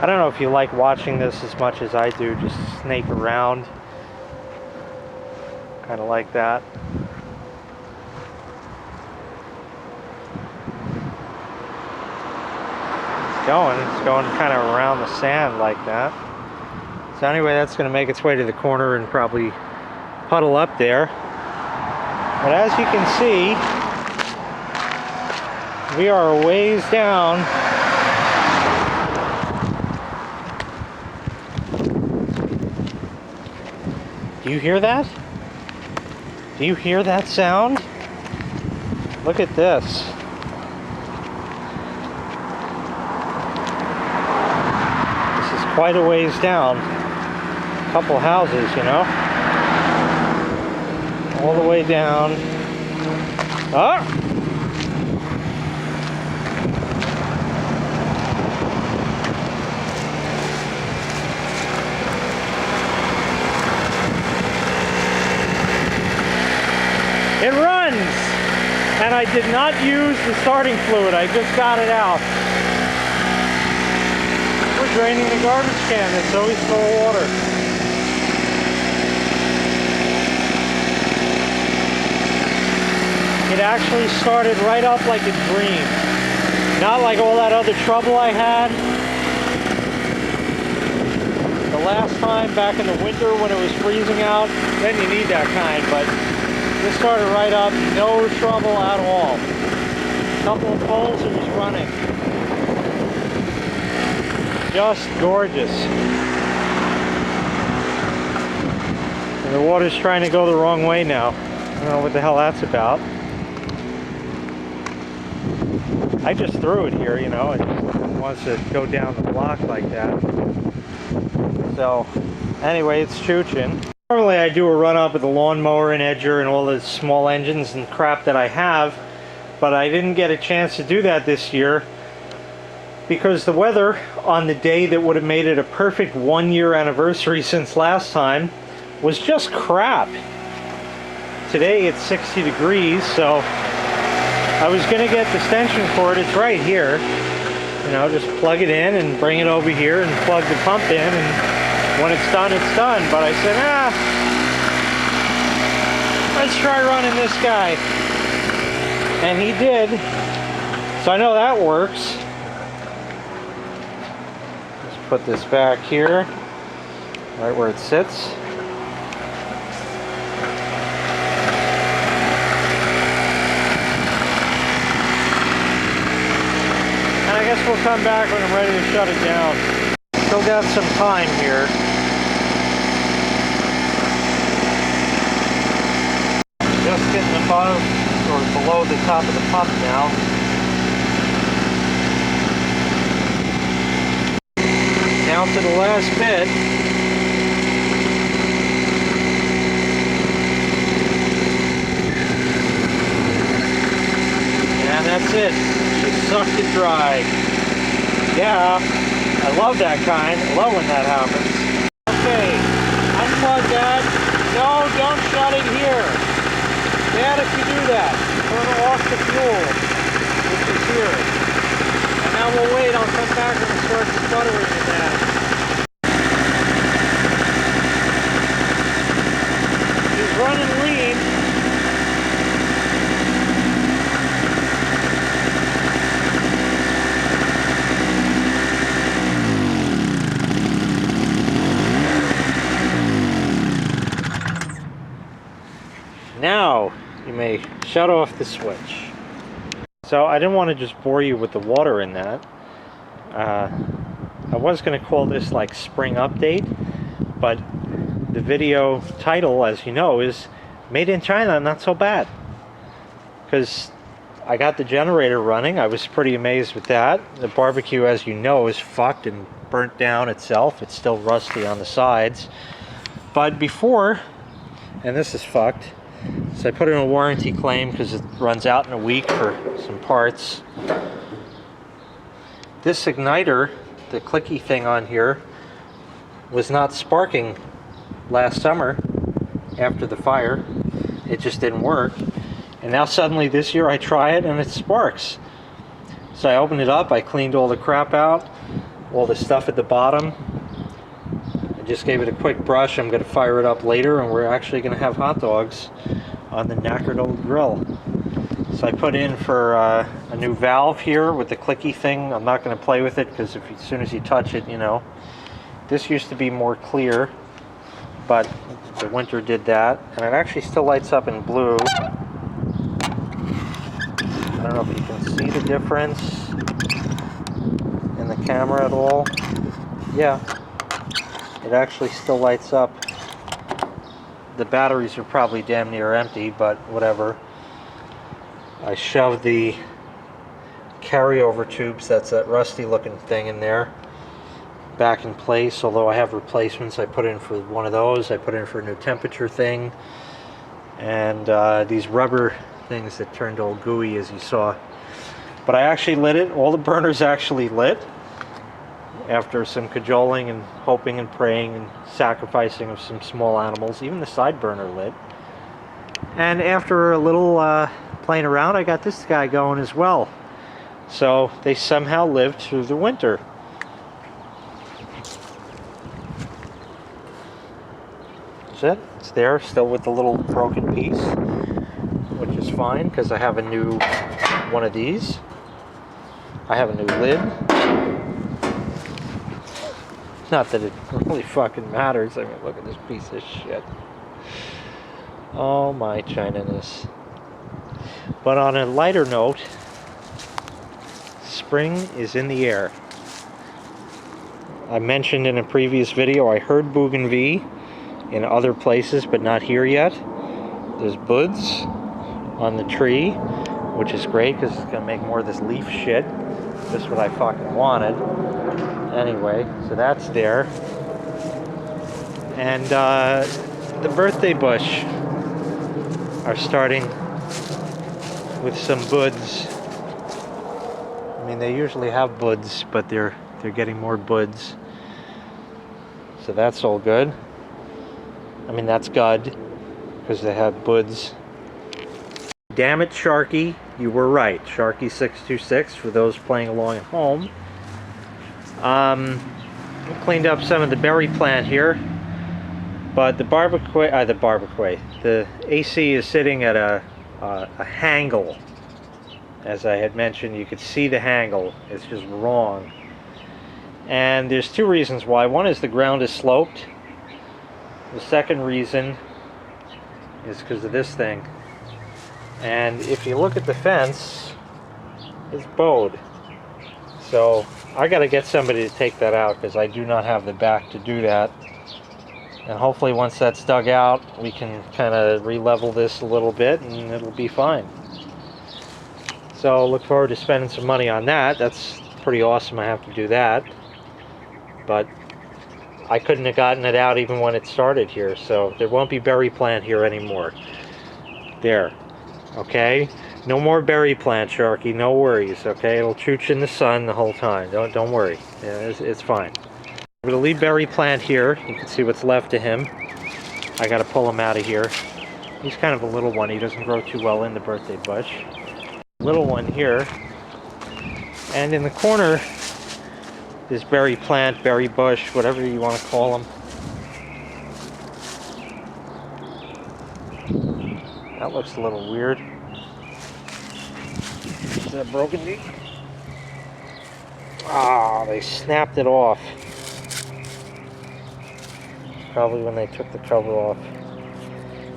I don't know if you like watching this as much as I do, just snake around. Kind of like that. It's going kind of around the sand like that. So anyway, that's going to make its way to the corner and probably puddle up there. But as you can see, we are a ways down. Do you hear that? Do you hear that sound? Look at this. This is quite a ways down. A couple houses, you know. All the way down. Ah! It runs! And I did not use the starting fluid, I just got it out. We're draining the garbage can that's always full of water. It actually started right up like a dream. Not like all that other trouble I had. The last time back in the winter when it was freezing out, then you need that kind, but this started right up, no trouble at all. A couple of poles, it was running. Just gorgeous. And the water's trying to go the wrong way now. I don't know what the hell that's about. I just threw it here, you know, it just wants to go down the block like that. So, anyway, it's chooching. Normally I do a run up with the lawnmower and edger and all the small engines and crap that I have, but I didn't get a chance to do that this year because the weather on the day that would have made it a perfect 1-year anniversary since last time was just crap. Today it's 60 degrees, so I was going to get the extension cord. It's right here. You know, just plug it in and bring it over here and plug the pump in, and when it's done, it's done. But I said, let's try running this guy. And he did. So I know that works. Let's put this back here, right where it sits. And I guess we'll come back when I'm ready to shut it down. Still got some time here. Just getting above or below the top of the pump now. Down to the last bit. And that's it. Just sucked it dry. Yeah. I love that kind. I love when that happens. Okay, unplug that. No, don't shut it here. Dad, if you do that, turn off the fuel, which is here. And now we'll wait. I'll come back and start sputtering in that. He's running lean. Now you may shut off the switch. So I didn't want to just bore you with the water in that. I was going to call this like spring update, but the video title, as you know, is Made in China, Not So Bad. Because I got the generator running. I was pretty amazed with that. The barbecue, as you know, is fucked and burnt down itself. It's still rusty on the sides. But before, and this is fucked, so I put in a warranty claim because it runs out in a week for some parts. This igniter, the clicky thing on here, was not sparking last summer after the fire. It just didn't work. And now suddenly this year I try it and it sparks. So I opened it up, I cleaned all the crap out, all the stuff at the bottom. I just gave it a quick brush. I'm going to fire it up later, and we're actually going to have hot dogs on the knackered old grill. So I put in for a new valve here with the clicky thing. I'm not going to play with it because as soon as you touch it, you know. This used to be more clear, but the winter did that. And it actually still lights up in blue. I don't know if you can see the difference in the camera at all. Yeah, it actually still lights up. The batteries are probably damn near empty, but whatever. I shoved the carryover tubes, that's that rusty looking thing in there, back in place. Although I have replacements. I put in for one of those, I put in for a new temperature thing, and these rubber things that turned all gooey, as you saw. But I actually lit it. All the burners actually lit after some cajoling and hoping and praying and sacrificing of some small animals. Even the side burner lit. And after a little playing around, I got this guy going as well. So they somehow lived through the winter. That's it. It's there, still with the little broken piece, which is fine because I have a new one of these. I have a new lid. Not that it really fucking matters. I mean, look at this piece of shit. Oh my China-ness. But on a lighter note, spring is in the air. I mentioned in a previous video I heard bougainville in other places, but not here yet. There's buds on the tree, which is great because it's gonna make more of this leaf shit. Just what I fucking wanted. Anyway, so that's there. And the birthday bush are starting with some buds. I mean, they usually have buds, but they're getting more buds. So that's all good. I mean, that's good because they have buds. Damn it, Sharky, you were right. Sharky626 for those playing along at home. Cleaned up some of the berry plant here, but the the AC is sitting at a hangle. As I had mentioned, you could see the hangle. It's just wrong. And there's two reasons why. One is the ground is sloped. The second reason is because of this thing. And if you look at the fence, it's bowed. So I got to get somebody to take that out because I do not have the back to do that. And hopefully once that's dug out, we can kind of re-level this a little bit and it'll be fine. So look forward to spending some money on that. That's pretty awesome. I have to do that. But I couldn't have gotten it out even when it started here. So there won't be berry plant here anymore. There. Okay? No more berry plant, Sharky. No worries. Okay? It'll chooch in the sun the whole time. Don't worry. Yeah, it's fine. I'm going to leave berry plant here. You can see what's left of him. I got to pull him out of here. He's kind of a little one. He doesn't grow too well in the birthday bush. Little one here. And in the corner, this berry plant, berry bush, whatever you want to call them. That looks a little weird. Is that broken knee? Ah, they snapped it off. Probably when they took the cover off.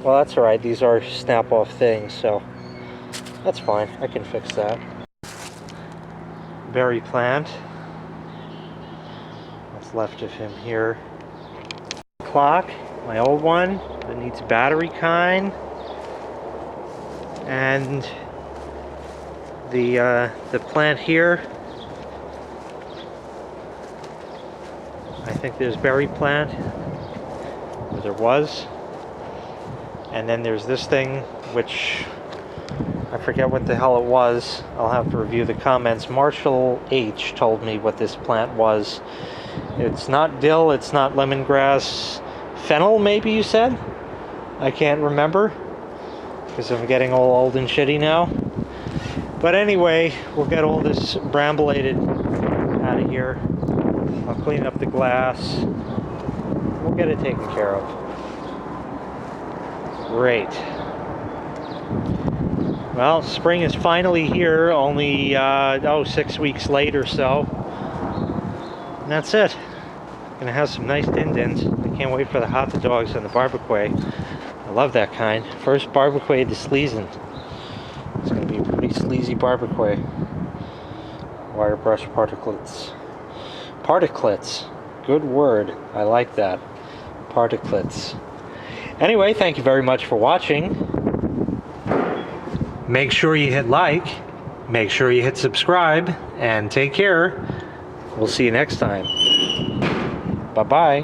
Well, that's alright. These are snap-off things, so that's fine. I can fix that. Berry plant. What's left of him here. Clock, my old one, that needs battery kind. And the plant here. I think there's berry plant. Or there was. And then there's this thing, which I forget what the hell it was. I'll have to review the comments. Marshall H told me what this plant was. It's not dill, it's not lemongrass. Fennel, maybe you said? I can't remember, because I'm getting all old and shitty now. But anyway, we'll get all this brambleated out of here. I'll clean up the glass. We'll get it taken care of. Great. Well, spring is finally here, only 6 weeks late or so. And that's it. Gonna have some nice din-dins. I can't wait for the hot dogs and the barbecue. I love that kind. First barbecue this season. It's gonna be a pretty sleazy barbecue. Wire brush particulates. Particulates. Good word. I like that. Particulates. Anyway, thank you very much for watching. Make sure you hit like. Make sure you hit subscribe. And take care. We'll see you next time. Bye-bye.